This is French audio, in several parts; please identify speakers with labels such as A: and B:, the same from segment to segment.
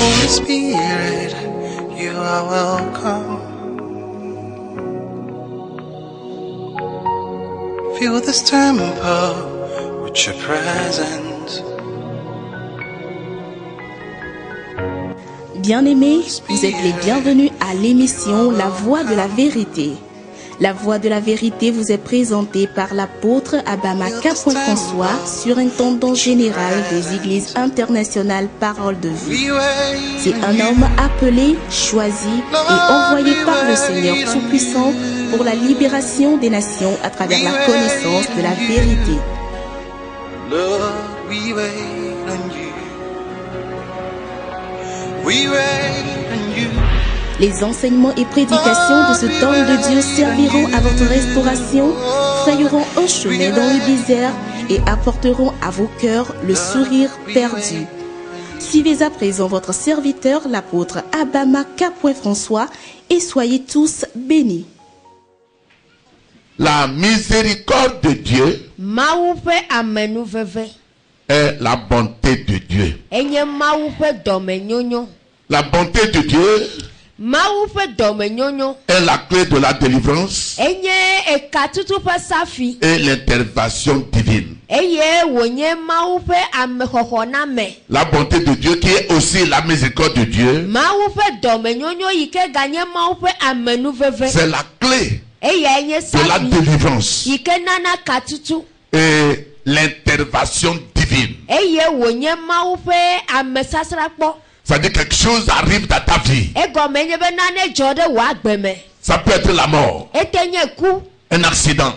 A: Holy Spirit, you are welcome. Fill this temple with your presence.
B: Bien-aimés, vous êtes les bienvenus à l'émission La Voix de la Vérité. La Voix de la Vérité vous est présentée par l'apôtre Abama François, surintendant général des Églises internationales Parole de Vie. C'est un homme appelé, choisi et envoyé par le Seigneur Tout-Puissant pour la libération des nations à travers la connaissance de la vérité.
A: Lord, we wait on you. We wait on you.
B: Les enseignements et prédications de ce temps de Dieu serviront à votre restauration, frayeront un chemin dans le désert et apporteront à vos cœurs le sourire perdu. Suivez à présent votre serviteur, l'apôtre Abama François, et soyez tous bénis.
C: La miséricorde de Dieu est la bonté de Dieu. La bonté de Dieu est la clé de la délivrance et l'intervention divine. La bonté de Dieu qui est aussi la miséricorde de Dieu, c'est la clé de la délivrance et l'intervention divine. Ça dit quelque chose arrive dans ta vie. Ça peut être la mort, un accident,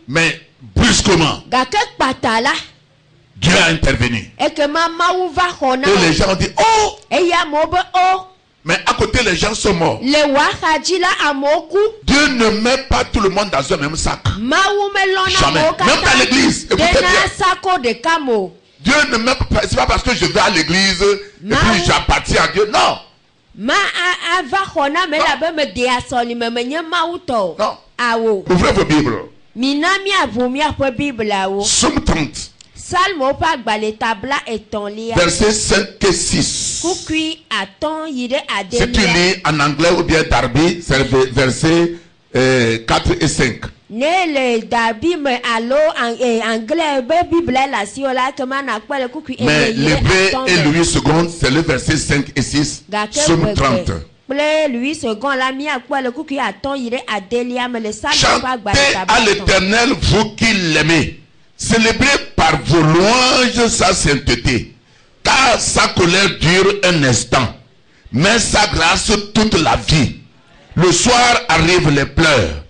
C: mais brusquement Dieu a intervenu. Et les gens ont dit oh, mais à côté les gens sont morts. Dieu ne met pas tout le monde dans un même sac. Jamais. Même dans l'église. Écoutez bien. Dieu ne me... C'est pas parce que je vais à l'église et puis j'appartiens à Dieu. Non. Non. Ouvrez vos Bibles. Somme 30. Versets 5 et 6. Si tu lis en anglais ou bien Darby, c'est versets 4 et 5. Mais l'hébreu et Louis II, c'est le verset 5 et 6, Somme 30. Chantez à l'Éternel, vous qui l'aimez. Célébrez par vos louanges sa sainteté. Car sa colère dure un instant, mais sa grâce toute la vie. Le soir arrivent les pleurs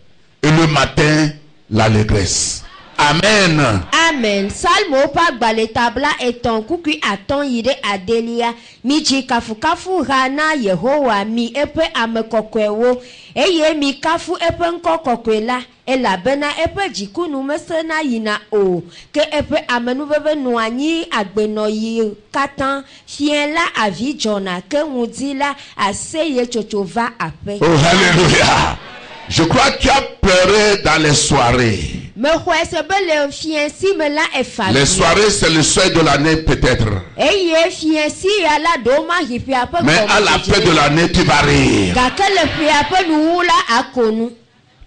C: et le matin l'allégresse. Amen.
D: Amen. Salmo pa baletabla eton kuki aton yide adelia miji kafu rana Yehowa mi epe amekokwewo eye mi kafu epe nkokokwela elabena epe jikunu mesena yina o ke epe amenuveve nuanyi agbeno yi katan fien la avi jona ke ngudila aseye chochova ape.
C: Oh hallelujah. Je crois que tu as pleuré dans les soirées. Les soirées, c'est le seuil de l'année peut-être. Mais à la fin de l'année, tu vas rire.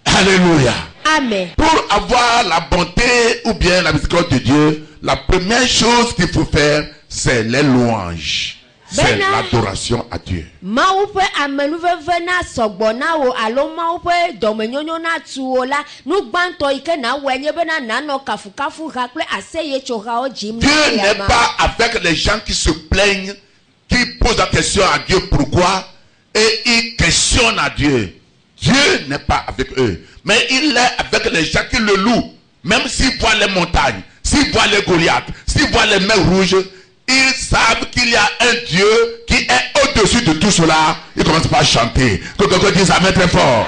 C: Alléluia. Amen. Pour avoir la bonté ou bien la miséricorde de Dieu, la première chose qu'il faut faire, c'est les louanges. C'est l'adoration à Dieu. Dieu n'est pas avec les gens qui se plaignent, qui posent la question à Dieu pourquoi et ils questionnent à Dieu. Dieu n'est pas avec eux, mais il est avec les gens qui le louent. Même s'ils voient les montagnes, s'ils voient les Goliaths, s'ils voient les mers rouges, ils savent qu'il y a un Dieu qui est au-dessus de tout cela. Ils commencent par chanter. Que quelqu'un dise Amen très fort.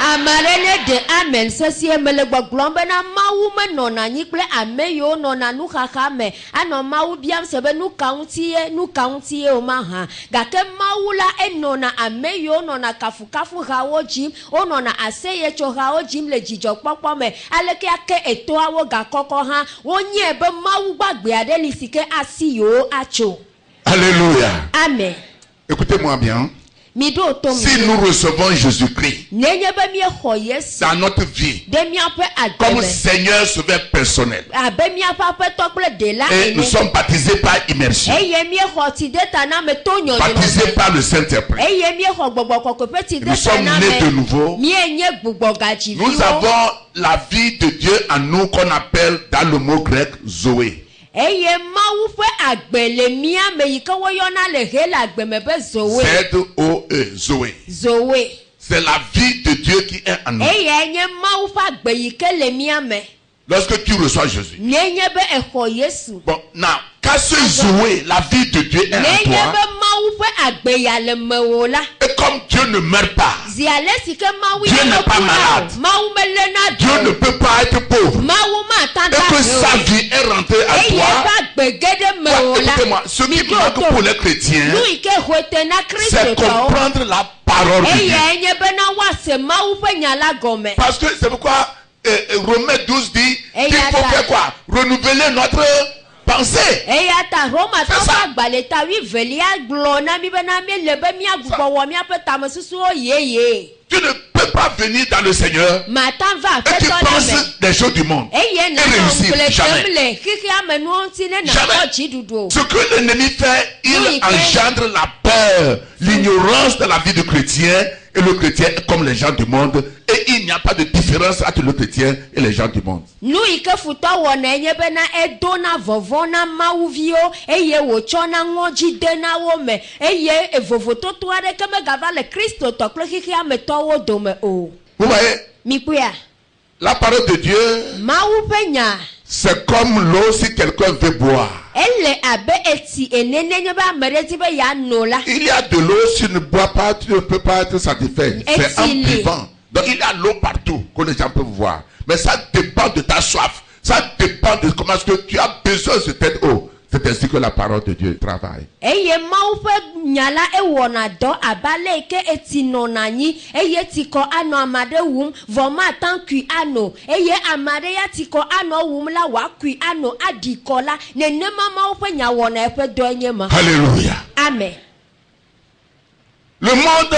D: Amen. Ceci est le glombe na maou me nona nikle ameyo nona nu kakame. Ano maou biam sebe nu kauntie o maha. Gake maou la e nona ameyo nona kafu rawo jim. O nona aseye cho rawo jim le jijok pokpo me. Aleke ake eto awo gakoko ha. Wonye be maou bagbe adelisike asi yo acho.
C: Alléluia.
D: Amen.
C: Écoutez-moi bien.
D: mi ɖo to mi.
C: Si nous recevons Jésus-Christ
D: nenye be míexɔ Yesu
C: dans notre vie
D: ɖe míaƒe
C: comme
D: agbeme
C: Seigneur sauveur personnel
D: abe míaƒe aƒetɔ kple ɖela
C: et nous
D: ene
C: sommes baptisés par immersion,
D: eye míexɔ tsi ɖe ta na me to nyɔnyɔ
C: baptisés par le Saint-Esprit,
D: eye míexɔ gbɔgbɔ kɔkɔe ƒe tsi
C: nous
D: ɖe ta
C: sommes
D: na
C: nés de
D: me
C: nouveau.
D: míenye gbugbɔ
C: Nous
D: gadziviwo
C: avons la vie de Dieu en nous qu'on appelle dans le mot grec Zoé.
D: eye Mawu ƒe agbe le mía me yi ke woyɔna le he le agbeme be zowe
C: Z-O-E, Zoé.
D: zowe
C: C'est la vie de Dieu qui est en nous.
D: eye nye Mawu ƒe agbe yi ke le mía me
C: Lorsque tu reçois Jésus.
D: nenye be exɔ Yesu
C: Bon, now, quand ce Zoé, la vie de Dieu est en
D: nenye be
C: toi,
D: Mawu ƒe agbe ya le mewò la
C: et comme Dieu ne meurt pas,
D: zi ale si ke Mawu
C: Dieu
D: ya
C: n'est pas
D: meku na
C: malade.
D: o Mawu melena
C: Dieu ne
D: do
C: peut pas être pauvre,
D: Mawu mata
C: et
D: da
C: que
D: o
C: sa vie est rentrée à
D: eye
C: toi.
D: eƒe agbe ge ɖe
C: Voilà,
D: mewò la
C: écoutez-moi, ce qui
D: mi
C: manque
D: ɖo
C: pour
D: to
C: les chrétiens,
D: nu yi ke hoe na
C: c'est
D: kristotɔwo
C: comprendre la parole de
D: eye
C: Dieu.
D: enye bena woase Mawu ƒe nya la gɔme.
C: Parce que c'est pourquoi Romains 12 dit
D: Et
C: qu'il
D: y a
C: faut
D: ta-
C: faire quoi? Renouveler notre pensée.
D: eya ta Romatɔ
C: C'est ça.
D: ƒe agbalẽ ta wuivelia gblɔ na mi bena míele be míagbugbɔ wɔ míaƒe tamesusuwo yeye.
C: Tu ne peux pas venir dans le Seigneur
D: Mata va
C: et tu
D: aƒetɔ la me
C: penses des choses du monde.
D: eye nanɔ
C: réussir,
D: ŋgble
C: jamais.
D: dem le xixia me nuwo ŋuti ne
C: Jamais.
D: nakpɔ dziɖuɖu.
C: Ce que l'ennemi fait, il
D: Oui,
C: engendre la peur, l'ignorance de la vie du chrétien. Et le chrétien est comme les gens du monde. Et il n'y a pas de différence entre le chrétien et les gens du monde.
D: Nu yi ke futɔ wɔna enye bena edona vɔvɔ na mawuviwo eye wòtsɔna ŋɔdzi de na wo me eye vovototo aɖeke megava le kristotɔ kple xixia me tɔwo dome o.
C: Vous voyez,
D: Mi kpɔa
C: la parole de Dieu,
D: Mawu ƒe nya
C: c'est comme l'eau si quelqu'un veut boire.
D: ele abe eti ene nenye be ame ɖe di be yeano la.
C: Il y a de l'eau, si tu ne bois pas, tu ne peux pas être satisfait. C'est un
D: Est-il-
C: vivant. Donc il y a l'eau partout que les gens peuvent voir. Mais ça dépend de ta soif. Ça dépend de comment est-ce que tu as besoin de cette eau. C'est ainsi que la parole de Dieu travaille.
D: Eye Mawu ƒe nya la ewɔna dɔ abe ale yi ke eti nɔna anyi eye tikɔ anɔ ame aɖe wum vɔ mata kui ano eye ame aɖe ya tikɔ anɔ wum la wòakui ano aɖi kɔ la nenema Mawu ƒe nya wɔna eƒe dɔ nye ma.
C: Alléluia.
D: Amen.
C: Le monde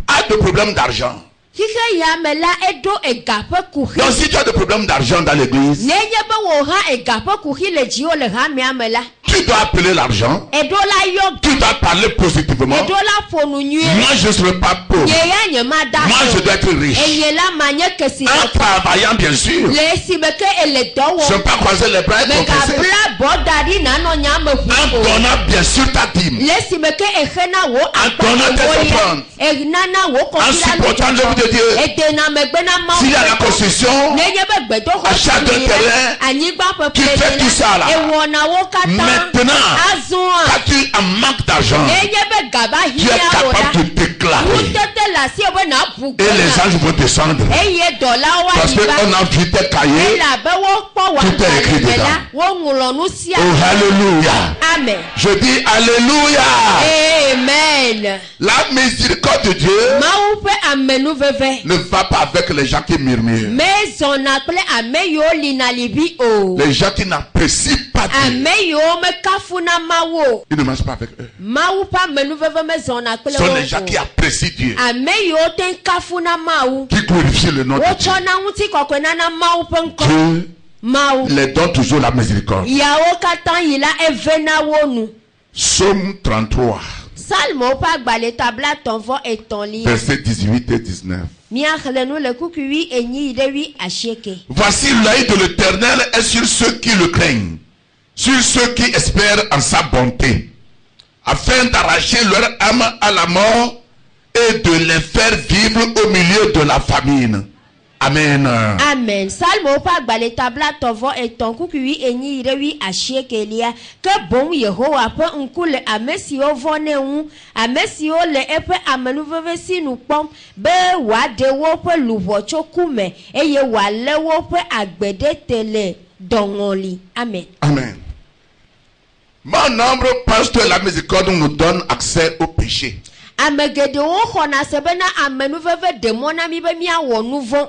C: a des problèmes d'argent.
D: Xixe ya me la eɖo ega ƒe kuxi.
C: Donc si tu as des problèmes d'argent dans l'église,
D: Nenye be wòha ega ƒe kuxi le dziwò le hamea me la
C: tu dois appeler l'argent.
D: eɖo la yɔ
C: Tu dois parler positivement.
D: eɖo la ƒo nu nyuie.
C: Moi, je ne serai pas pauvre.
D: Nye ya nye ma da
C: Moi, je dois
D: o.
C: être riche.
D: Eye la ma nye kesi
C: En travaillant, bien sûr.
D: le esime ke ele dɔ
C: Je ne
D: wɔm.
C: vais pas croiser les bras et confesser.
D: Megabla bɔ da ɖi nanɔ nya me
C: En
D: ʋu o.
C: donnant, bien sûr, ta dîme.
D: Le esime ke exena wo
C: donnant tes
D: ewolia
C: offrandes.
D: enana wo
C: En supportant l'œuvre de Dieu.
D: edena megbe na Mawu.
C: S'il y a la construction,
D: nenye be gbedoxɔ
C: achat d'un
D: si
C: terrain,
D: la anyigba
C: tu fais
D: ƒeƒle
C: tout ça là.
D: ewɔna wo katã.
C: Maintenant,
D: azɔa
C: quand tu es en manque d'argent,
D: nenye be gaba
C: tu es
D: hiã o la
C: capable de déclarer.
D: nutete le asi be na bu
C: Et les anges vont descendre.
D: eye dɔlawo
C: Parce
D: anyigba.
C: qu'on a vu tes cahiers.
D: elabe wokpɔ wɔ
C: Tout est écrit
D: agbalẽ me la
C: dedans.
D: woŋlɔ nu sia.
C: Oh, alléluia.
D: Amen.
C: Je dis alléluia.
D: Amen.
C: La miséricorde de Dieu
D: Mawu ƒe amenuveve
C: ne va pas avec les gens qui murmurent.
D: mezɔna kple ame yiwo lina libi o.
C: Les gens qui n'apprécient pas Dieu.
D: Ame yiwo mekafuna Mawu o.
C: Ils ne marchent pas avec eux.
D: Mawu ƒe amenuveve mezɔna
C: Ce
D: kple
C: sont
D: wo
C: les gens qui
D: o.
C: apprécient Dieu.
D: Ame yiwo te kafuna Mawu.
C: Qui glorifient le nom de Dieu.
D: Wotsɔna ŋutikɔkɔe nana Mawu ƒe ŋkɔ.
C: Dieu
D: Mawu.
C: les donne toujours la miséricorde.
D: Yawo katã yi la eve na wo nu.
C: Psaume 33,
D: Salmo ƒe agbalẽ ta blatɔ̃ vɔ etɔ̃lia.
C: versets 18 et 19.
D: Míaxlẽ nu le kuku wi enyi yi ɖe wi asieke.
C: Voici l'œil de l'Éternel est sur ceux qui le craignent, sur ceux qui espèrent en sa bonté, afin d'arracher leur âme à la mort et de les faire vivre au milieu de la famine. Amen.
D: Amen. Salmo ƒe agbalẽ ta blatɔ̃ vɔ etɔ̃ kuku wi enyi yi ɖe wi asiekelia. Ke boŋ Yehowa ƒe ŋku le ame siwo vɔnɛ ŋu, ame siwo le eƒe amenuveve si nu kpɔm be wòaɖe woƒe luʋɔ tso ku me eye wòalé woƒe agbe ɖe te le dɔŋɔli. Amen.
C: Amen. Mon nombre pense que la miséricorde nous donne accès au péché.
D: Ame geɖewo xɔna se bena amenuveve ɖe mɔ na mi be míawɔ nu vɔ̃.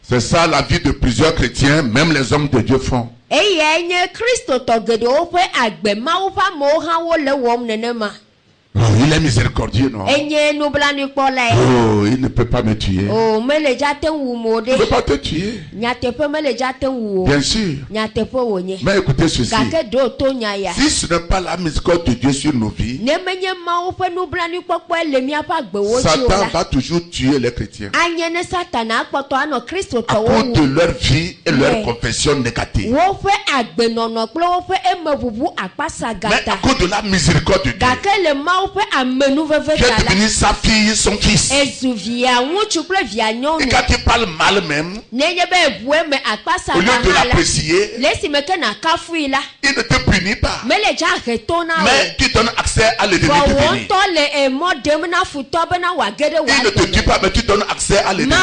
C: C'est ça la vie de plusieurs chrétiens, même les hommes de Dieu font.
D: Eyae nye kristotɔ geɖewo ƒe agbe Mawu ƒe amewo hã wole wɔm nenema.
C: Oh, il est miséricordieux, non?
D: Enye nublanikpɔlae.
C: Oh, il ne peut pas me tuer.
D: O mele dza te wu mo
C: Il ne peut
D: de.
C: pas te tuer.
D: Nyateƒe mele dza te wu o.
C: Bien sûr.
D: Nyateƒe wonye.
C: Mais écoutez ceci.
D: Gake do to nya ya.
C: Si ce n'est pas la miséricorde de Dieu sur nos vies,
D: Ne menye Mawu ƒe nublanikpɔkpɔe le míaƒe agbewo dzi o
C: Satan
D: la.
C: va toujours tuer les chrétiens
D: Anye ne Satana akpɔtɔ anɔ
C: à
D: Kristotɔwo
C: cause de
D: wu.
C: leur vie et leur
D: Ouais.
C: confession négative.
D: Woƒe agbenɔnɔ kple woƒe emeʋuʋu akpasa
C: Mais à
D: gata.
C: cause de la miséricorde de Dieu,
D: Gake le Mawu ƒe amenuveve
C: Dieu
D: ta
C: est
D: la.
C: devenu sa fille, son fils.
D: Ezu via ŋutsu kple via
C: Et
D: nyɔnu.
C: quand il parle mal même,
D: Nenye be eʋu eme akpasa
C: au lieu de
D: gã hã la.
C: l'apprécier,
D: Le esime ke nakafui la.
C: il ne te punit pas.
D: Mele dza he to na
C: Mais tu donnes accès à
D: o.
C: l'ennemi
D: Vɔ
C: de
D: wò
C: venir.
D: ŋutɔ le emɔ ɖem na futɔ bena wòage ɖe
C: Il ne te tue
D: wòagbe.
C: pas, mais tu donnes accès à l'ennemi.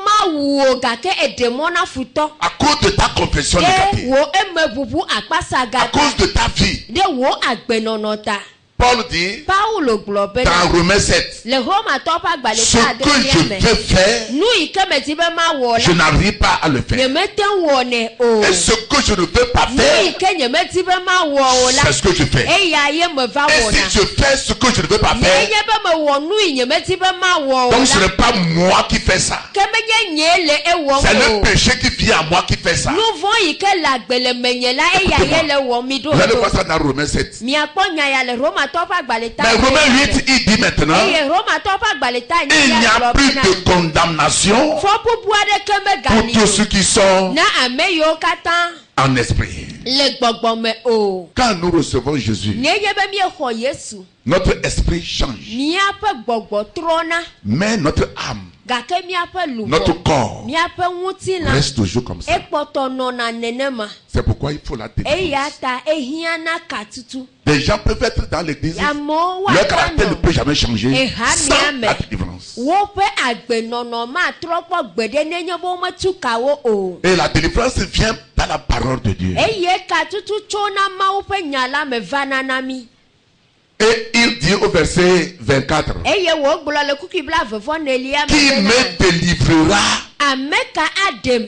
D: Mawu o gake eɖe mɔ na futɔ.
C: À cause de ta confession
D: Ɖe
C: négative.
D: wò emeʋuʋu akpasa
C: À
D: gata.
C: cause de ta vie.
D: Ɖe wò agbenɔnɔ ta.
C: Paul dit
D: Paulo gblɔ
C: dans
D: bena.
C: Romains 7,
D: Le Romatɔ ƒe agbalẽ
C: ce
D: ƒe
C: que je
D: adelia me.
C: veux faire,
D: Nu yi ke medi be mawɔ
C: je
D: la.
C: n'arrive pas à le faire.
D: Nyemete wɔnɛ o.
C: Et ce que je ne veux pas
D: Nu yi
C: faire,
D: ke nyemedi be mawɔ o la.
C: c'est ce que je fais.
D: Eya ye me va
C: Et
D: wɔna.
C: si je fais ce que je ne veux pas faire,
D: Nenye be mewɔ nu yi nyemedi be mawɔ o
C: donc ce
D: la.
C: n'est pas moi qui fais ça.
D: Ke menye nye le ewɔm
C: C'est le
D: o.
C: péché qui vient à moi qui fait ça.
D: Nu vɔ yi ke le agbelemenye la eya ye le wɔm mi do
C: Vous allez voir
D: do.
C: ça dans Romains 7.
D: Miakpɔ nya ya le Romatɔ ƒe agbalẽ ta.
C: Mais Romains 8, il dit maintenant,
D: Eye Romatɔ ƒe agbalẽ ta
C: il n'y a plus de condamnation
D: Fɔ bubu aɖeke
C: pour
D: megali
C: tous
D: o.
C: ceux qui sont
D: Na ame yiwo katã
C: en esprit.
D: le gbɔgbɔ me o.
C: Quand nous recevons Jésus,
D: Nenye be miexɔ Yesu.
C: notre esprit change.
D: Míaƒe gbɔgbɔ trɔna
C: Mais notre âme,
D: gake míaƒe
C: notre
D: luʋɔ
C: corps
D: míaƒe ŋutilã
C: reste toujours comme ça.
D: ekpɔtɔ nɔna nenema
C: C'est pourquoi il faut la
D: eya
C: délivrance.
D: ta ehiãna katutu
C: Des gens peuvent être dans l'église,
D: amewo
C: leur caractère ne
D: woaƒe
C: peut jamais changer
D: Et
C: sans
D: hamiame.
C: la délivrance.
D: woƒe agbenɔnɔ matrɔ kpɔ gbeɖe nenye be wometu kawo o
C: Et la délivrance vient dans la parole de Dieu.
D: eye katutu tsona Mawu ƒe nya la me vana na mi
C: Et il dit au verset 24,
D: eye wògblɔ le kuki blavevɔ nelia me
C: qui
D: bena,
C: me délivrera
D: ame ka aɖem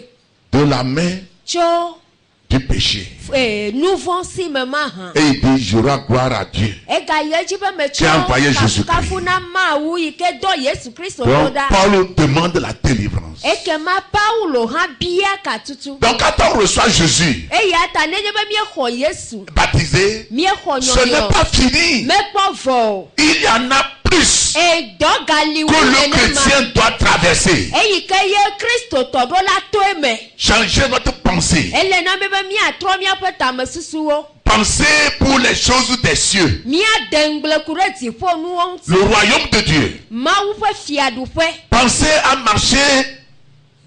C: de la main
D: tso
C: du péché.
D: nu vɔ si me mahã
C: Et il dit, j'aurai gloire à Dieu.
D: Egayi edzi be
C: Qui a envoyé
D: metsɔ kafukafu
C: Jésus-Christ.
D: na Mawu yi ke dɔ Yesu Kristo ɖo
C: Donc
D: ɖa.
C: Paul demande la délivrance.
D: Ekema Paulo hã bia katutu.
C: Donc quand on reçoit Jésus,
D: Eya ta nenye be miexɔ Yesu,
C: baptisé,
D: miexɔ
C: ce n'est
D: nyɔnyɔ,
C: pas fini.
D: mekpɔ vɔ o.
C: Il y en a plus
D: Edɔ gali wu
C: que le
D: nenema.
C: chrétien doit traverser.
D: Eyi ke ye Kristo tɔ ɖo la to eme.
C: Changer notre pensée.
D: Ele na mi be miatrɔ miaƒe tamesusuwo.
C: Penser pour les choses des cieux.
D: Miade ŋgble ku ɖe dziƒo nuwo
C: Le
D: ŋuti.
C: royaume de Dieu.
D: Mawu ƒe fiaɖuƒe.
C: Pensez à marcher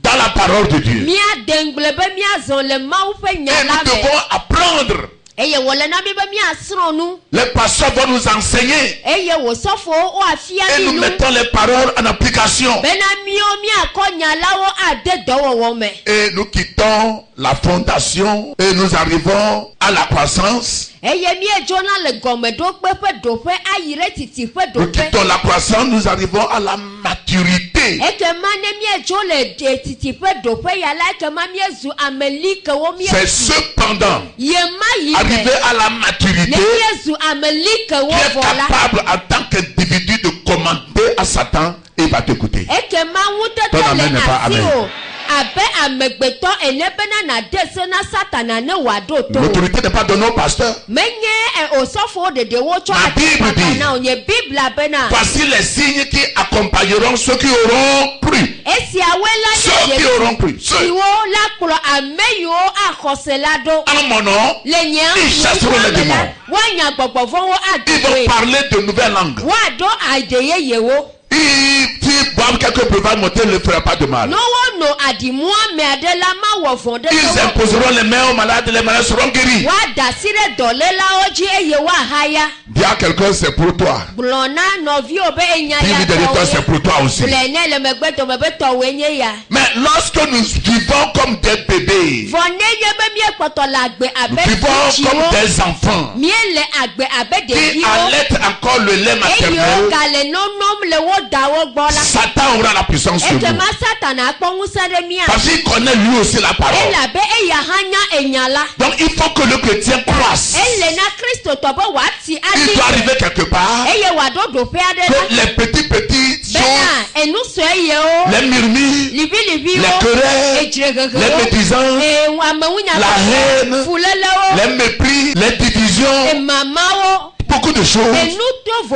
C: dans la parole de Dieu.
D: Miade ŋgble be miazɔ le Mawu ƒe nya
C: Et
D: la
C: nous
D: me.
C: devons apprendre.
D: Eye wòle na mi be miasrɔ̃ nu.
C: Les pasteurs vont nous enseigner.
D: Eye wòsɔfowo woafia
C: Et
D: mi
C: nous
D: nu.
C: mettons les paroles en application.
D: Bena mío míakɔ nyalawo ade dɔwɔwɔ me.
C: Et nous quittons la fondation et nous arrivons à la croissance.
D: Eye míedzona le gɔmeɖokpe ƒe ɖoƒe ayi ɖe titi ƒe
C: Nous
D: ɖoƒe.
C: quittons la croissance, nous arrivons à la maturité.
D: Ekema ne miedzo le titi ƒe ɖoƒe ya la ekema miezu ameli ke wo
C: C'est
D: miezu.
C: cependant
D: Ye ma yi
C: arrivé
D: me.
C: à la
D: Ne
C: maturité
D: miezu ameli ke wo
C: qui est
D: vɔ la.
C: capable en tant qu'individu de commander à Satan et il va t'écouter.
D: Ekema
C: Ton
D: ŋutete
C: amen
D: le
C: n'est pas
D: asi
C: amen.
D: o. Abe amegbetɔ ene bena nade se na Satana ne wòaɖo to.
C: L'autorité n'est pas donnée au pasteur.
D: Menye osɔfowo ɖeɖewo tsɔ
C: La Bible
D: ati
C: dit,
D: na onye Biblia bena.
C: Voici les signes qui accompagneront ceux qui auront cru.
D: Esiawoe la
C: Ceux qui auront cru. Ceux
D: siwo la kplɔ ame yiwo axɔse la ɖo.
C: en mon nom,
D: Le nye
C: Ils chasseront les
D: ŋkume la,
C: démons.
D: woanya gbɔgbɔ vɔwo
C: ils vont
D: adoe.
C: parler de nouvelles langues.
D: Woaɖo ade yeyewo.
C: S'ils boivent quelques breuvages mortels, ne le fera pas de mal.
D: Ne wonɔ aɖimua me aɖe la mawɔ vɔ ɖe
C: Ils
D: wo.
C: imposeront les mains aux malades, les malades seront guéris.
D: Woada asi ɖe dɔlélawo dzi eye woahaya.
C: Dis à quelqu'un, c'est pour toi.
D: Gblɔ na nɔviwo be enya
C: Dis-lui
D: ya
C: derrière toi, c'est
D: tɔwoe.
C: pour toi aussi.
D: Gblɔe nɛ le megbe dome be tɔwoe nye ya.
C: Mais lorsque nous vivons comme des bébés,
D: Vɔ nenye be miekpɔtɔ le agbe
C: nous
D: abe
C: vivons comme
D: tsitsiwo.
C: des enfants
D: Míele agbe abe
C: qui
D: ɖeviwo.
C: allaitent encore le lait
D: Eye
C: maternel,
D: wogale nonom
C: Satan aura la puissance sur nous. Parce qu'il connaît lui aussi la parole. Donc il faut que le chrétien croisse. Il doit arriver quelque part que les petites choses, les murmures, les querelles, les médisances, la haine, les mépris, les divisions, beaucoup de choses,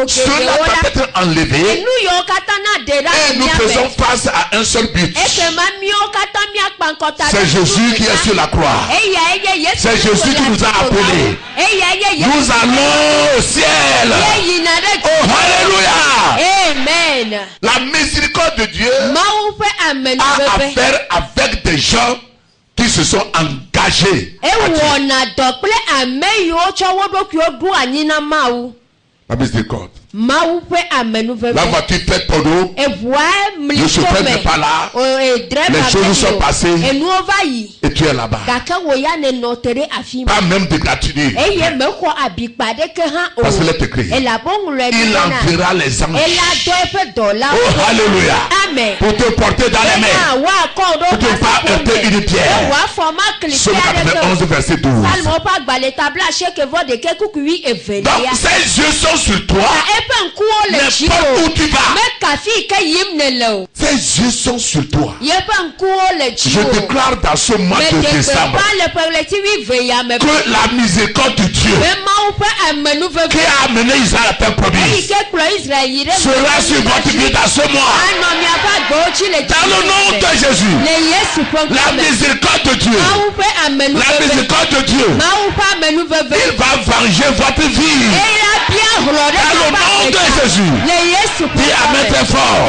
C: cela va être enlevé et nous faisons face à un seul but. C'est Jésus qui est sur la croix. C'est Jésus qui nous a appelés. Nous allons au ciel. Oh, alléluia.
D: Amen.
C: La miséricorde de Dieu a affaire avec des gens qui se sont engagés à Dieu. La miséricorde. La voiture faite pour nous, le chauffeur n'est pas là, les choses sont passées et tu es là-bas. Pas même de gratuité. Parce qu'il est écrit, il enverra les anges. Oh, alléluia. Pour te porter dans les mains, pour ne pas heurter une pierre. Psaume 91 verset 12. Donc ces yeux sont sur toi. N'importe où tu vas, ses yeux sont sur toi. Je déclare dans ce mois de décembre que la miséricorde de Dieu qui a amené Israël à terre promise sera sur votre vie dans ce mois. Dans le nom de Jésus, la miséricorde de Dieu, la miséricorde de Dieu, il va venger votre vie. Dans le nom de Jésus. Dis amen très fort.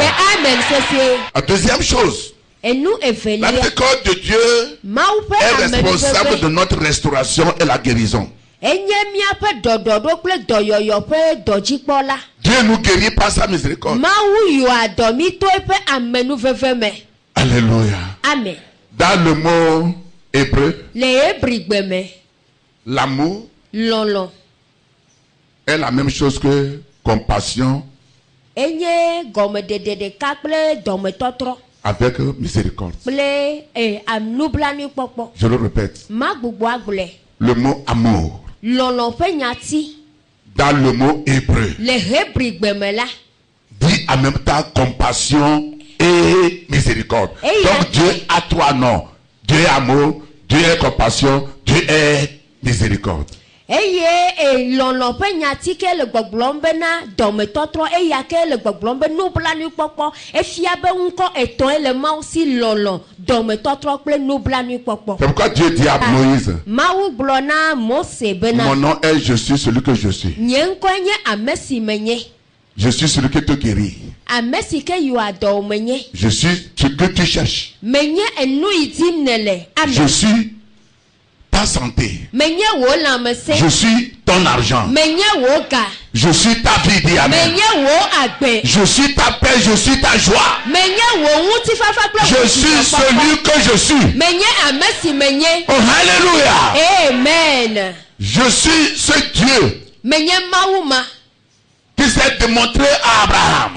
C: La deuxième chose, la miséricorde de Dieu est responsable de notre restauration et la guérison. Dieu nous guérit par sa miséricorde. Alléluia.
D: Amen.
C: Dans le mot hébreu, l'amour est la même chose que compassion avec miséricorde. Je le répète. Le mot amour dans le mot hébreu dit en même temps compassion et miséricorde. Donc Dieu a trois noms. Dieu est amour, Dieu est compassion, Dieu est miséricorde. C'est pourquoi Dieu dit à Moïse, mon nom est je suis celui que je suis. Je suis celui qui te guérit. Je suis ce que tu cherches. Je suis ta santé. Je suis ton argent. Je suis ta vie, dis amen. Je suis ta paix, je suis ta joie. Je suis celui que je suis. Oh, alléluia.
D: Amen.
C: Je suis ce Dieu qui s'est démontré à Abraham,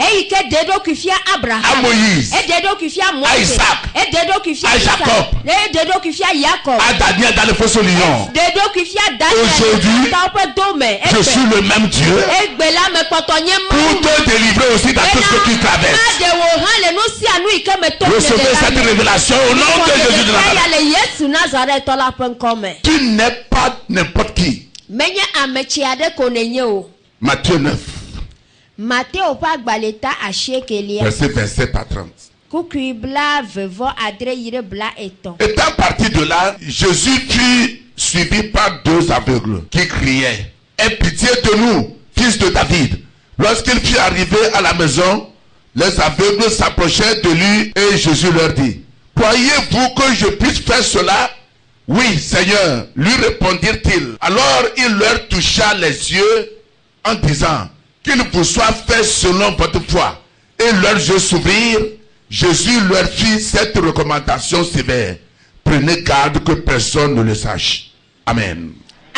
C: à Moïse, à Isaac, à Jacob, à Daniel dans le fosse au lion. Aujourd'hui, je suis le même Dieu pour te délivrer aussi dans tout ce que tu traverses. Recevez cette révélation au nom de Jésus. Tu n'es pas n'importe qui. Matthieu 9. Verset 27 à 30. Étant parti de là, Jésus fut suivi par deux aveugles qui criaient: aie pitié de nous, fils de David. Lorsqu'il fut arrivé à la maison, les aveugles s'approchèrent de lui et Jésus leur dit: croyez-vous que je puisse faire cela? Oui, Seigneur, lui répondirent-ils. Alors il leur toucha les yeux en disant: qu'il vous soit fait selon votre foi. Et leurs yeux s'ouvrirent. Jésus leur fit cette recommandation sévère: prenez garde que personne ne le sache. Amen.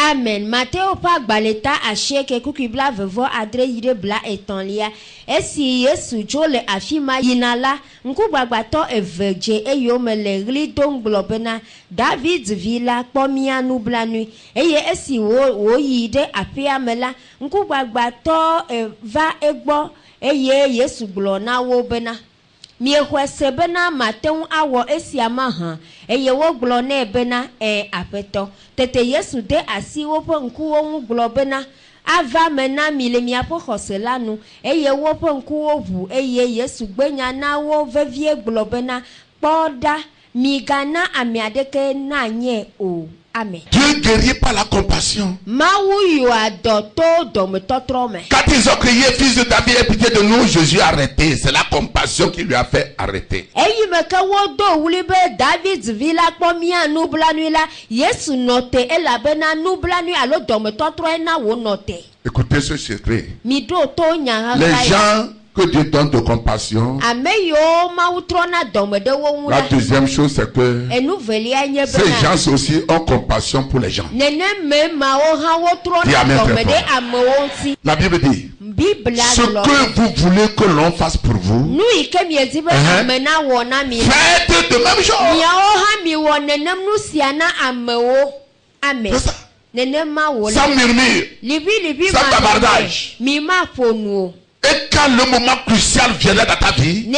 D: Amen. Matteo pa gbaleta asheke kukibla vevo adre yire bla etonlia. Esi Yesu jole afima yinala nkubagbato eveje eyome le glidon globena David villa pomia nublanu eye esi wo yide apiamela nkubagbato va egbo eye Yesu glona wo bena miehwese bena Mateun awo esiama ha eye wo glona bena apeto tete Yesu de asi wo po nkuwo wu globena ava mena milemia po khoselanu eye wo po nkuwo vu eye Yesu gbenya na wo vevie globena poda migana amiadeke na nye o. Amen.
C: Dieu guérit par la compassion.
D: Quand
C: ils ont crié, fils de David, aie pitié de nous, Jésus a arrêté. C'est la compassion qui lui a fait arrêter. Écoutez ce secret. Les gens que Dieu donne de compassion. La deuxième chose, c'est que ces gens aussi ont compassion pour les gens. La Bible dit, ce que vous voulez que l'on fasse pour vous, faites de même chose. C'est ça. Sans murmure, sans bavardage. Et quand le moment crucial viendra dans ta vie,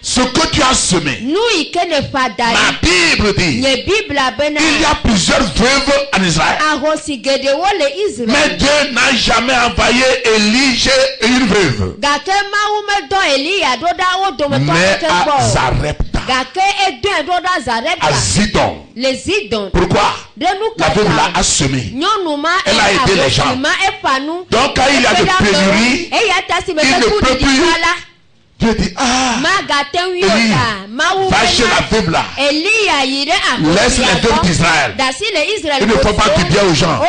C: ce que tu as semé, ma Bible dit, il y a plusieurs veuves en Israël. Mais Dieu n'a jamais envoyé Élie chez une veuve. Mais à Zarepta, à Zidon. Pourquoi? La veuve a semé. Elle a aidé les gens. Donc quand il y a de pénurie, il ne peut plus. Dieu dit, Élie, va chez la veuve là. Laisse les veuves d'Israël. Il ne faut pas du bien aux gens.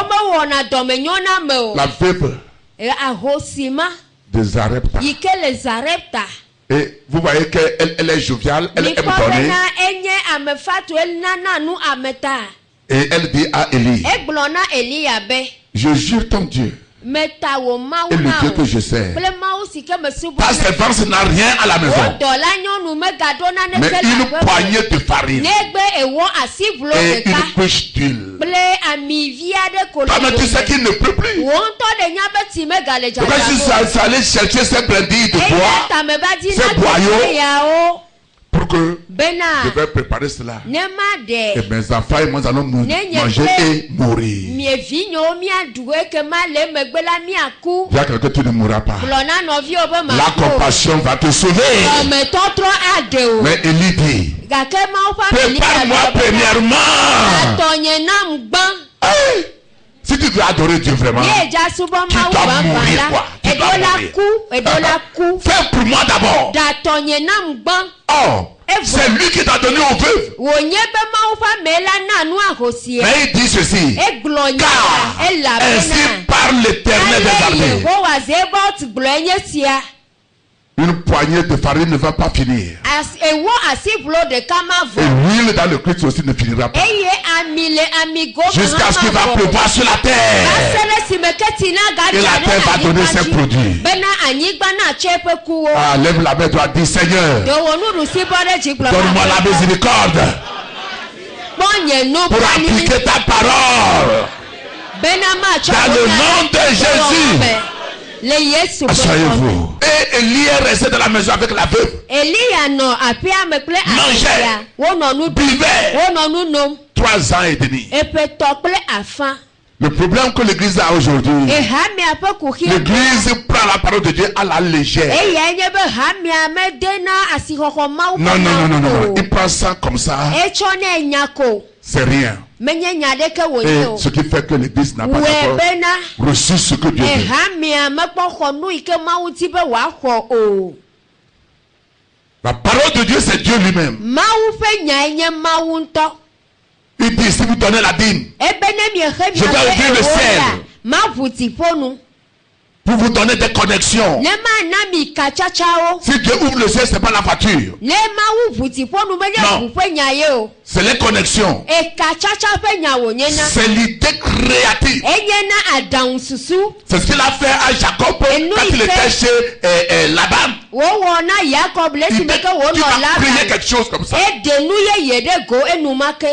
C: La veuve de Zarepta. Et vous voyez qu'elle est joviale, elle aime donner. Et elle dit à Élie, je jure ton Dieu et le Dieu que je sers, ta servante n'a rien à la maison, mais une poignée de farine et une couche d'huile. Toi-même tu sais qu'il ne peut plus. Pourquoi si ça allait chercher ces brindilles de bois, ces boyaux, pour que je vais préparer cela. Et mes enfants et moi allons manger et mourir. Il y a quelqu'un qui ne mourra pas. La compassion va te sauver. Mais Élie dit, prépare-moi premièrement. Si tu veux adorer Dieu vraiment, tu dois mourir quoi. Tu dois mourir. Fais pour moi d'abord. Oh, c'est lui qui t'a donné aux veuves. Mais il dit ceci, car ainsi parle l'Éternel des armées. Une poignée de farine ne va pas finir. Et l'huile dans le Christ aussi ne finira pas. Jusqu'à ce qu'il va pleuvoir sur la terre. Et la terre va donner ses produits. Ah, lève la main, toi, dis Seigneur, donne-moi la miséricorde pour appliquer ta parole. Dans le nom de Jésus. Asseyez-vous. Et Élie est resté dans la maison avec la veuve. Mangeait, buvait 3 ans et demi. Le problème que l'église a aujourd'hui, l'église prend la parole de Dieu à la légère. Non, non, non, non, non. Il prend ça comme ça. C'est rien. Et ce qui fait que l'église n'a pas encore reçu ce que Dieu veut. La parole de Dieu, c'est Dieu lui-même. Il dit, si vous donnez la dîme, je vais ouvrir le ciel pour vous donner des connexions.
D: Ne ma na mi ka chachawo.
C: Si Dieu ouvre le ciel, c'est pas la voiture.
D: Ne ma wu vuti po nu menye
C: Non.
D: bu pe nyaye o.
C: C'est les connexions.
D: E ka chacha pe nyawo nyena.
C: C'est l'idée créative.
D: Enyena adan susu.
C: C'est ce qu'il a fait à Jacob
D: Et nous,
C: quand il
D: il
C: était
D: fait-
C: chez Laban.
D: Wo na Jacob le
C: Tu
D: ti meke wo
C: tu
D: no
C: vas prier
D: Laban.
C: quelque chose comme ça.
D: E de nu ye de go enumake.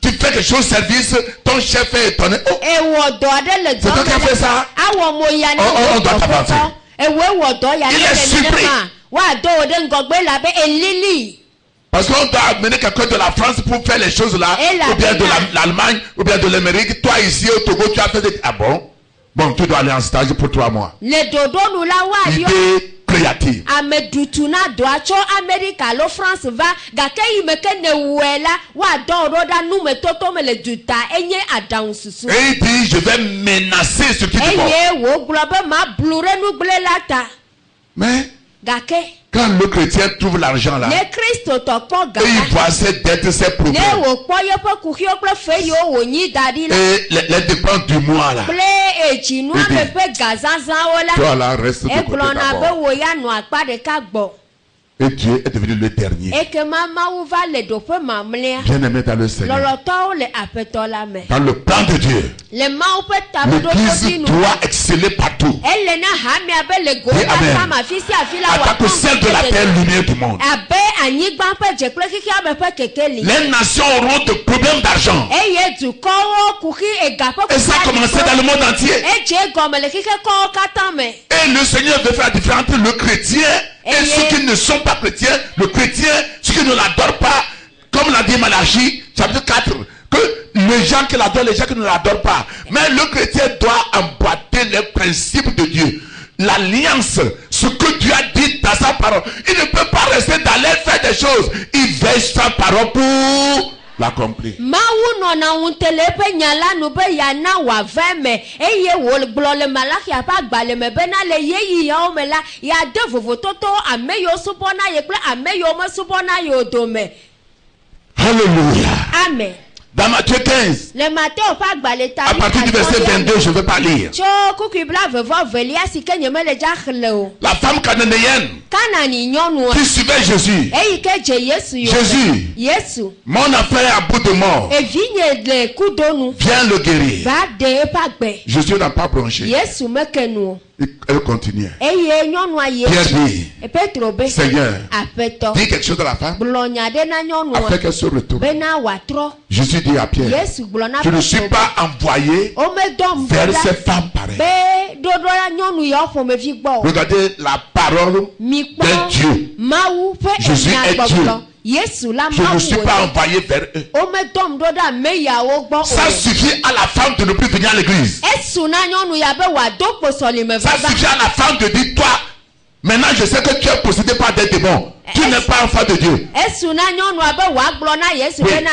C: Tu fais quelque chose service, ton chef est étonné. Oh,
D: E wo do ade le
C: C'est toi qui as fait ça?
D: Awo mo ya na.
C: On doit t'avancer.
D: E wo wo do ya
C: Il
D: na
C: est
D: le
C: surpris.
D: ma. Wa do de ngogbe la be elili.
C: parce qu'on doit amener quelqu'un de la France pour faire les choses là,
D: Et la
C: ou bien de
D: Bénin.
C: l'Allemagne, ou bien de l'Amérique. Toi ici au Togo, tu as fait des... Ah bon? Bon, tu dois aller en stage pour 3 mois.
D: Le dodo nu la wa yo.
C: Idée créative.
D: Amedutuna do acho America lo France va gake yi meke ne wela wa do roda nu me toto me le duta enye adan susu.
C: Et il dit, je vais menacer ce qui te porte.
D: Eye wo globe ma blure nu gle lata.
C: Mais
D: Gake
C: quand le chrétien trouve l'argent là,
D: ne Christo to po
C: et il
D: gaka.
C: voit ses dettes, ses
D: Ne
C: problèmes,
D: wo po ye po kuhio kple fe yo wo nyi dadi la.
C: et les dépenses du mois là,
D: Ple eji nu
C: Ebi.
D: ame pe gazazan wo la.
C: toi là, reste de
D: E
C: côté
D: glona be
C: d'abord.
D: wo ya nu akpa de ka gbo.
C: Et Dieu est devenu le dernier.
D: E ke mama wo va le do pe mamlea.
C: Bien-aimé dans le Seigneur.
D: Loloto le apeto la me.
C: Dans le plan de Dieu,
D: Le ma pe tabodo
C: l'Église
D: dinu.
C: doit exceller partout.
D: Elle na hami abe le go
C: Dis amen.
D: kama fisi afila
C: En tant que celle de la terre, lumière du monde.
D: Abe anyigba pe jekle kiki abe pe kekeli.
C: Les nations auront des problèmes d'argent.
D: Eye du kowo kuki ega pe.
C: Et ça a commencé dans le monde entier.
D: E je gomme le kiki ko katame.
C: Et le Seigneur veut faire la différence entre le chrétien et
D: Et
C: ceux qui ne sont pas chrétiens. Le chrétien, ceux qui ne l'adorent pas, comme l'a dit Malachie, chapitre 4, que les gens qui l'adorent, les gens qui ne l'adorent pas. Mais le chrétien doit emboîter les principes de Dieu. L'alliance, ce que Dieu a dit dans sa parole. Il ne peut pas rester dans l'air faire des choses. Il veille sa parole pour l'accomplir.
D: Ma wu no na untele pe nyala no be ya na wa veme. Eye wo gbo le malaki apa gba le me be na le ye yi ya o me la ya de vovo toto ame yo subo na ye ple ame yo me subo na yo do me.
C: Alléluia.
D: Amen.
C: Dans Matthieu 15,
D: Le matin pas gba le ta.
C: à partir du verset 22, je ne vais pas lire.
D: Cho kuki bla vevo velia si ke nyeme le jakhle o.
C: La femme cananéenne
D: Kana ni nyonu.
C: qui suivait Jésus.
D: Eyi ke je Yesu yo.
C: Jésus,
D: Yesu.
C: mon enfant est à bout de mort.
D: E vinye le kudonu.
C: Viens le guérir.
D: Ba de pa gbe.
C: Jésus n'a pas bronché.
D: Yesu mekenu.
C: Elle continuait.
D: Eye nyonu a
C: Pierre
D: Yesu.
C: dit,
D: E Petro be.
C: Seigneur,
D: Apeto.
C: dis quelque chose à la femme
D: Blonya de na nyonu.
C: afin qu'elle se retourne.
D: Be na watro.
C: Jésus dit à Pierre,
D: Yesu blona.
C: je ne suis pas envoyé
D: O me dom
C: vers
D: bla.
C: ces femmes pareilles.
D: Be dodo la nyonu yo fo me fi gbo.
C: Regardez la parole
D: Mi
C: de
D: po.
C: Dieu.
D: Mawu pe
C: Jésus
D: enya
C: est
D: gbogbo.
C: Dieu.
D: Yesu la
C: Je ne
D: mawu.
C: suis pas envoyé vers eux.
D: O me dom dodo me ya wo gbo.
C: Ça suffit à la femme de ne plus venir à l'église.
D: Esu na nyonu ya be wa do posoli me
C: Ça
D: baba.
C: suffit à la femme de dire, toi, maintenant je sais que tu es possédé par des démons. Tu n'es pas enfant de Dieu.
D: Esu na nyɔnu abe wòagblɔ na Yesu
C: Oui.
D: be na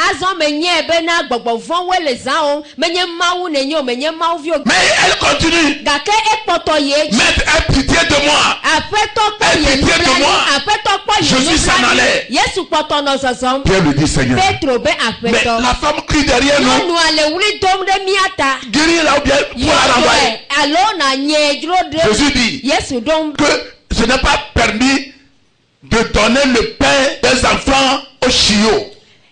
D: azɔ menye be na gbɔgbɔ vɔ̃woe le zã o menye mawu nenye o menye mawu vi o.
C: Mais elle continue.
D: Gake ekpɔtɔ ye dzi.
C: Maître, aie pitié de moi.
D: Aƒetɔ kpɔ
C: Aie
D: ye
C: pitié de
D: nublanui
C: moi.
D: aƒetɔ kpɔ ye
C: Jésus s'en allait.
D: Yesu kpɔtɔ nɔ zɔzɔm.
C: Pierre lui dit, Seigneur.
D: Petro be
C: Mais
D: aƒetɔ.
C: la femme crie derrière nous.
D: Nyɔnua le wuli dom ɖe mía ta.
C: Guéris là ou bien pour la renvoyer.
D: Yɔdɔe alo na nye dzro
C: Jésus
D: ɖe.
C: dit
D: Yesu ɖom.
C: que ce n'est pas permis de donner le pain des enfants aux chiots.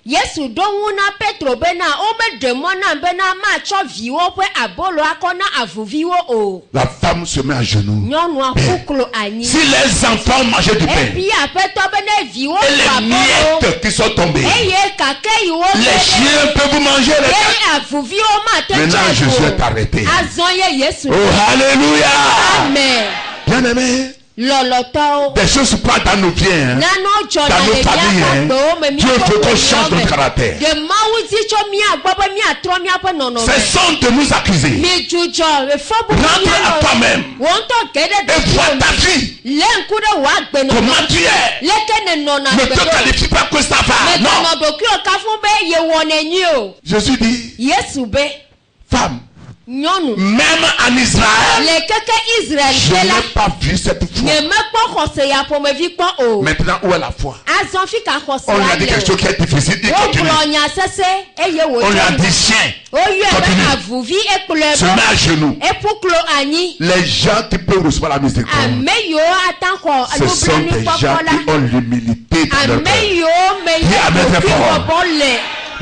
D: Yesu ɖo ŋu na Petro be na womeɖe mɔ nam be na matsɔ viwo ƒe abolo akɔ na avuviwo o.
C: La femme se met à genoux.
D: Nyɔnua kuklo anyi.
C: Si les enfants mangeaient du pain
D: Ebi aƒetɔ be ne viwo
C: et
D: ɖu
C: les
D: abolo
C: miettes qui sont tombées,
D: eye kake yiwo
C: les
D: ɖe
C: chiens peuvent vous manger les
D: eye
C: têtes.
D: avuviwo mate
C: Maintenant, Jésus
D: tse
C: est arrêté.
D: azɔ ye Yesu.
C: Oh, alléluia.
D: Amen.
C: Bien-aimés,
D: Lɔlɔtɔwo.
C: des choses se passent dans nos vies. Hein.
D: Nanewo dzɔ
C: Dans
D: na
C: nos
D: le
C: familles,
D: míaƒe
C: hein.
D: agbewo me
C: Dieu veut qu'on change notre caractère.
D: De Mawu di tso míagbɔ be míatrɔ míaƒe nɔnɔme.
C: Cessons de nous accuser.
D: Midzudzɔ efɔ bubu
C: Rentre à toi-même.
D: Wò ŋutɔ ge ɖe
C: Et vois ta
D: dɔdɔ
C: vie.
D: me. Lé ŋku ɖe wò agbenɔnɔ.
C: Comment tu es.
D: Leke ne nɔna
C: Ne te
D: agbenɔnɔ.
C: qualifie pas que ça va.
D: Mèganɔ
C: Non.
D: ɖokuiwò kafu be yewɔ nenyi o.
C: Jésus dit,
D: Yesu be
C: femme,
D: nyɔnu.
C: Même en Israël,
D: Le keke Israël
C: je
D: fɛ la.
C: n'ai pas vu cette foi.
D: Ne me kpɔ xɔse ya ƒomevi kpɔ o.
C: Maintenant, où est la foi?
D: Azɔ fi ka xɔse
C: On lui a
D: ya
C: dit quelque
D: le
C: chose qui est difficile. Il
D: o.
C: continue.
D: Wogblɔ nya sese eye wo
C: On lui a
D: tɔ
C: dit chien.
D: oyɔe be
C: Continue.
D: avuvi ekplɔe
C: Se met
D: ɖo.
C: à genoux.
D: Eƒuklo anyi.
C: Les gens qui peuvent recevoir la miséricorde,
D: Ame yiwo ata xɔ
C: ce sont
D: nublanui
C: des gens
D: kpɔkpɔ
C: qui
D: la.
C: ont l'humilité dans leur
D: Ame
C: cœur.
D: yiwo me
C: Dis amen
D: ye
C: très fort.
D: bɔbɔ le.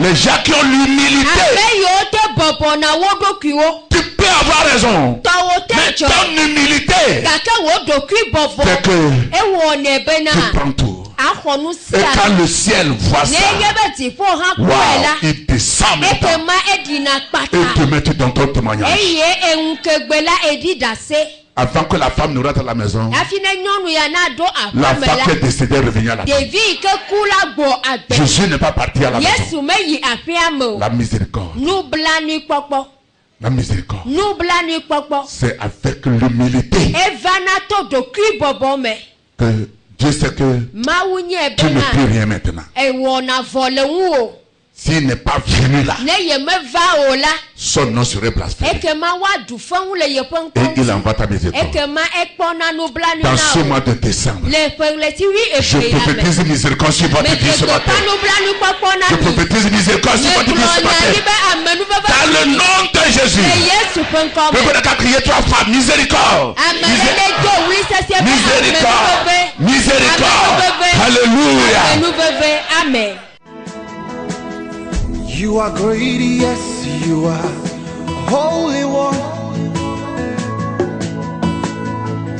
C: Les gens qui ont l'humilité.
D: Ame yiwo te bɔbɔ na wo ɖokuiwo.
C: Tu peux avoir raison.
D: Tɔwo te
C: Mais
D: dzɔ.
C: ton humilité,
D: Gake wo ɖokui bɔbɔ.
C: c'est que
D: Ewɔnɛ bena
C: tu prends tout.
D: axɔ nu
C: Et
D: sia.
C: quand le ciel voit
D: Ne
C: ça,
D: ye be dziƒo hã kpɔe
C: waouh,
D: la.
C: il descend maintenant
D: Ekema eɖina
C: et
D: kpata.
C: te met dans ton témoignage.
D: Eye eŋukegbe la eɖi ɖase.
C: Avant que la femme ne rentre à la maison,
D: Hafi ne nyɔnu ya na ɖo
C: la
D: aƒeme
C: femme qui
D: la.
C: est décédée revenir à la maison.
D: Ɖevi yi ke ku la gbɔ agbe.
C: Jésus n'est pas parti à la maison.
D: Yesu me yi aƒea me o.
C: La miséricorde,
D: Nublanui kpɔkpɔ.
C: la miséricorde,
D: Nublanui kpɔkpɔ.
C: c'est avec l'humilité
D: Evana to ɖokui bɔbɔ me.
C: que Dieu sait que
D: Mawu nye
C: tu ne
D: bena
C: peux rien maintenant.
D: ewɔna vɔ le ŋu o.
C: S'il n'est pas venu là,
D: Ne ye me va o la.
C: son nom serait blasphémé.
D: Ekema woaɖu feŋu le yeƒe
C: Et il
D: ŋkɔ.
C: envoie ta miséricorde.
D: Ekema ekpɔna nublanui
C: Dans
D: na
C: ce
D: o.
C: mois de décembre,
D: Le ƒeɣleti wi
C: je
D: eve ya me.
C: prophétise miséricorde sur votre vie ce matin.
D: Megbegbeƒã nublanui kpɔkpɔ
C: Je
D: na mi.
C: prophétise miséricorde sur votre vie ce
D: Megblɔ nya
C: matin.
D: ɖi be amenuveve
C: Dans le nom de Jésus.
D: le Yesu ƒe ŋkɔ
C: Le
D: me.
C: bon qu'à crier 3 fois miséricorde.
D: Ame ɖe do wli sesẽ be
C: Miséricorde. Miséricorde. Alléluia.
D: amenuveve. Amen.
A: You are great, yes, you are Holy One.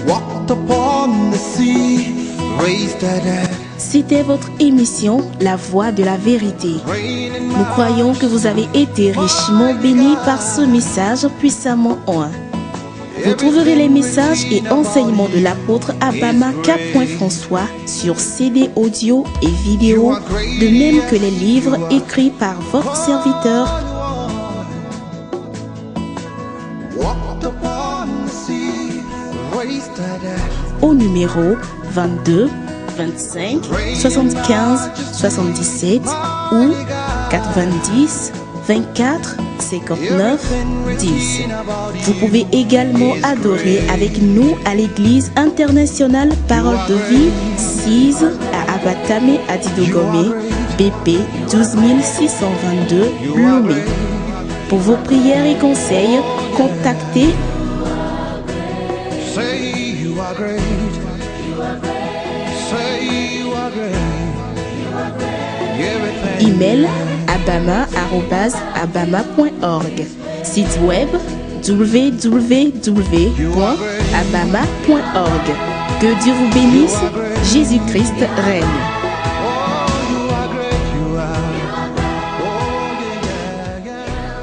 A: Walked upon the sea, raised the dead.
B: C'était votre émission La Voix de la Vérité.
A: Rain in
B: Nous croyons que vous avez été richement bénis par ce message puissamment oint. Vous trouverez les messages et enseignements de l'apôtre Abama K. François sur CD audio et vidéo, de même que les livres écrits par votre serviteur.
A: walked upon the sea, raised the dead.
B: Au numéro 22 25 75 77 ou 90 24 59 10. Vous pouvez également adorer avec nous à l'église internationale Parole de Vie 6 à Abatame à Didogome, BP 12622 Lomé. Pour vos prières et conseils, contactez
A: Say you are great. Say you are great. Everything.
B: email abama@abama.org, site web www.abama.org. Que Dieu vous bénisse, Jésus-Christ règne.